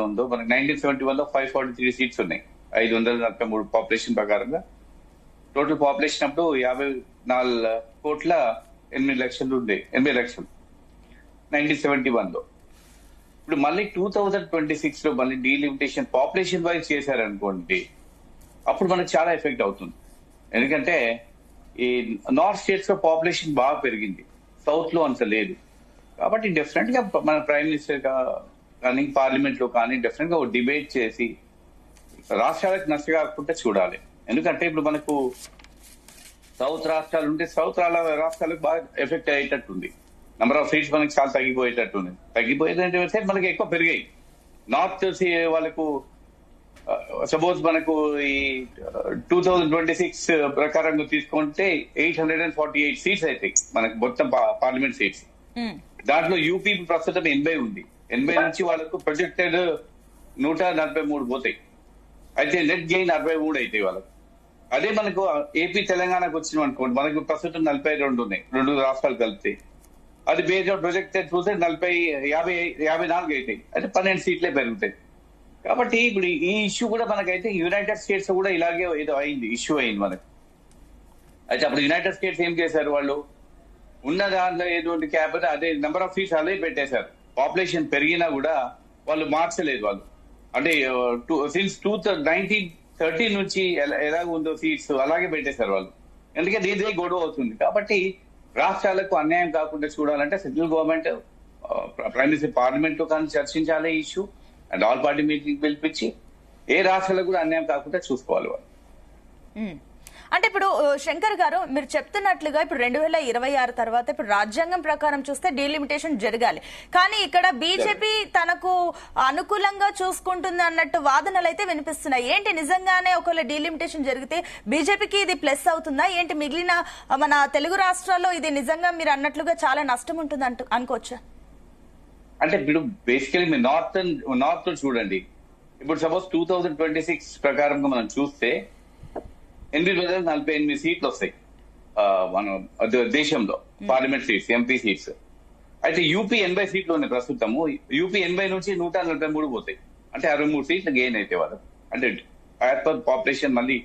ఉందో మనకి 1971 లో 543 సీట్స్ ఉన్నాయి. 543 పాపులేషన్ ప్రకారంగా టోటల్ పాపులేషన్ అప్పుడు 54,8,00,000 ఉండే, 80 లక్షలు 1971 లో. ఇప్పుడు మళ్ళీ 2026 లో మళ్ళీ డీలిమిటేషన్ పాపులేషన్ వైజ్ చేశారనుకోండి, అప్పుడు మనకు చాలా ఎఫెక్ట్ అవుతుంది. ఎందుకంటే ఈ నార్త్ స్టేట్స్ లో పాపులేషన్ బాగా పెరిగింది, సౌత్ లో అంత లేదు. కాబట్టి డెఫినెట్ గా మన ప్రైమ్ మినిస్టర్ కానీ పార్లమెంట్ లో కానీ డెఫినెట్ గా ఒక డిబేట్ చేసి రాష్ట్రాలకు నష్ట కాకుండా చూడాలి. ఎందుకంటే ఇప్పుడు మనకు సౌత్ రాష్ట్రాలు ఉంటే సౌత్ రాష్ట్రాలకు బాగా ఎఫెక్ట్ అయ్యేటట్టుంది. నెంబర్ ఆఫ్ సీట్స్ మనకి చాలా తగ్గిపోయేటట్టుంది. తగ్గిపోయేదంటే మనకి ఎక్కువ పెరిగాయి. నార్త్ వాళ్ళకు సపోజ్ మనకు ఈ 2026 ప్రకారంగా తీసుకుంటే 848 సీట్స్ అవుతాయి మనకు మొత్తం పార్లమెంట్ సీట్స్. దాంట్లో యూపీ ప్రస్తుతం 80 ఉంది. 80 నుంచి వాళ్ళకు ప్రొజెక్టెడ్ 143 పోతాయి. అయితే నెట్ గెయిన్ 63 అవుతాయి వాళ్ళకు. అదే మనకు ఏపీ తెలంగాణకు వచ్చినాం అనుకోండి, మనకు ప్రస్తుతం 42 ఉన్నాయి, 2 రాష్ట్రాలు కలిపితే. అది బేస్ ప్రొజెక్టెడ్ చూస్తే 54 అవుతాయి. అయితే 12 సీట్లే పెరుగుతాయి. కాబట్టి ఇప్పుడు ఈ ఇష్యూ కూడా మనకైతే యునైటెడ్ స్టేట్స్ కూడా ఇలాగే ఏదో అయింది, ఇష్యూ అయింది మనకు. అయితే అప్పుడు యునైటెడ్ స్టేట్స్ ఏం చేశారు, వాళ్ళు ఉన్న దాంట్లో ఎటువంటి క్యాప్ అదే నెంబర్ ఆఫ్ సీట్స్ అలాగే పెట్టేశారు. పాపులేషన్ పెరిగినా కూడా వాళ్ళు మార్చలేదు. వాళ్ళు అంటే సిన్స్ 1913 నుంచి ఎలా ఉందో సీట్స్ అలాగే పెట్టేశారు వాళ్ళు. ఎందుకంటే ఇదే గొడవ అవుతుంది. కాబట్టి రాష్ట్రాలకు అన్యాయం కాకుండా చూడాలంటే central government prime minister parliament లో కానీ చర్చించాలి ఈ issue and all party meeting పిలిపించి ఏ రాష్ట్రాలకు కూడా అన్యాయం కాకుండా చూసుకోవాలి వాళ్ళు. అంటే ఇప్పుడు శంకర్ గారు మీరు చెప్తున్నట్లుగా ఇప్పుడు 2026 తర్వాత ఇప్పుడు రాజ్యాంగం ప్రకారం చూస్తే డీలిమిటేషన్ జరగాలి. కానీ ఇక్కడ బీజేపీ తనకు అనుకూలంగా చూసుకుంటుంది అన్నట్టు వాదనలు అయితే వినిపిస్తున్నాయి. ఏంటి నిజంగానే ఒకవేళ డీలిమిటేషన్ జరిగితే బీజేపీకి ఇది ప్లస్ అవుతుందా ఏంటి? మిగిలిన మన తెలుగు రాష్ట్రాల్లో ఇది నిజంగా మీరు అన్నట్లుగా చాలా నష్టం ఉంటుంది అనుకోవచ్చా? అంటే ఇప్పుడు బేసికలీ మీరు నార్త్ చూడండి. ఇప్పుడు సపోజ్ 2026 ప్రకారంగా మనం చూస్తే 848 సీట్లు వస్తాయి మన దేశంలో పార్లమెంట్ సీట్స్, ఎంపీ సీట్స్. అయితే యూపీ 80 సీట్లు ఉన్నాయి ప్రస్తుతము. యూపీ 80 నుంచి 143 పోతాయి. అంటే 63 సీట్లు గెయిన్ అయితే వాళ్ళు. అంటే యాజ్ పర్ పాపులేషన్ మళ్ళీ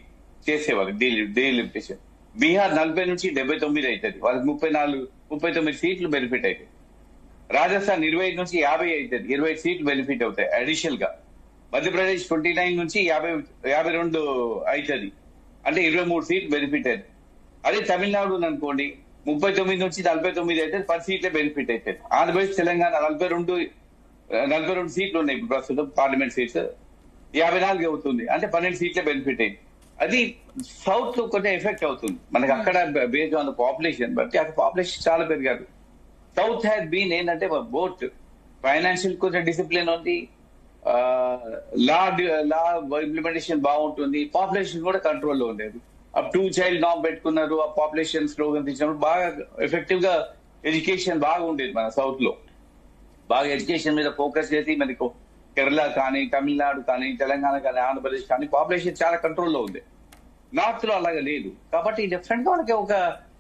చేసేవాళ్ళు డీలిమిటేషన్. బీహార్ 40 నుంచి 79 అవుతుంది, వాళ్ళకి 39 సీట్లు బెనిఫిట్ అవుతాయి. రాజస్థాన్ 25 నుంచి 50 అవుతుంది, 25 సీట్లు బెనిఫిట్ అవుతాయి అడిషనల్ గా. మధ్యప్రదేశ్ 29 నుంచి 52 అవుతుంది, అంటే 23 సీట్లు బెనిఫిట్ అవుతుంది. అదే తమిళనాడు అనుకోండి 39 నుంచి 49 అయితే 10 సీట్లే బెనిఫిట్ అవుతాయి. ఆంధ్రప్రదేశ్ తెలంగాణ 42 సీట్లు ఉన్నాయి ఇప్పుడు ప్రస్తుతం పార్లమెంట్ సీట్స్, 54 అవుతుంది, అంటే 12 సీట్లే బెనిఫిట్ అయింది. అది సౌత్ లో కొంచెం ఎఫెక్ట్ అవుతుంది మనకి. అక్కడ బేస్డ్ ఆన్ ద పాపులేషన్ బట్టి అక్కడ పాపులేషన్ చాలా పెరిగారు. సౌత్ హ్యాస్ బీన్ ఏంటంటే బోత్ ఫైనాన్షియల్ కొంచెం డిసిప్లిన్ ఉంది, లా ఇంప్లిమెంటేషన్ బాగుంటుంది, పాపులేషన్ కూడా కంట్రోల్లో ఉండేది. ఆ 2 చైల్డ్ నామ్ పెట్టుకున్నారు, ఆ పాపులేషన్ స్లోగన్ ఇచ్చినప్పుడు బాగా ఎఫెక్టివ్ గా ఎడ్యుకేషన్ బాగా ఉండేది మన సౌత్ లో. బాగా ఎడ్యుకేషన్ మీద ఫోకస్ చేసి మనకు కేరళ కానీ, తమిళనాడు కానీ, తెలంగాణ కానీ, ఆంధ్రప్రదేశ్ కానీ పాపులేషన్ చాలా కంట్రోల్లో ఉంది. నార్త్ లో అలాగే లేదు. కాబట్టి డిఫరెంట్ గా మనకి ఒక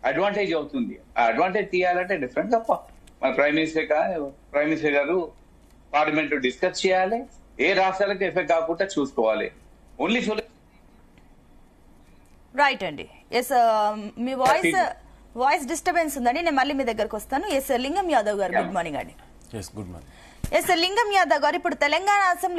అడ్వాంటేజ్ అవుతుంది. ఆ అడ్వాంటేజ్ తీయాలంటే డిఫరెంట్ గా మన ప్రైమ్ మినిస్టర్ గారు పార్లమెంట్ లో డిస్కస్ చేయాలి, ఏ రాష్ట్రాలకు ఎఫెక్ట్ కాకుండా చూసుకోవాలి. ఓన్లీ రైట్ అండి. ఎస్, మీ వాయిస్ డిస్టర్బెన్స్ ఉందండి, నేను మళ్ళీ మీ దగ్గరకు వస్తాను. ఎస్ లింగం యాదవ్ గారు, గుడ్ మార్నింగ్ అండి. Good morning. ఎస్ లింగం యాదవ్ గారు, ఇప్పుడు తెలంగాణ అసెంబ్లీ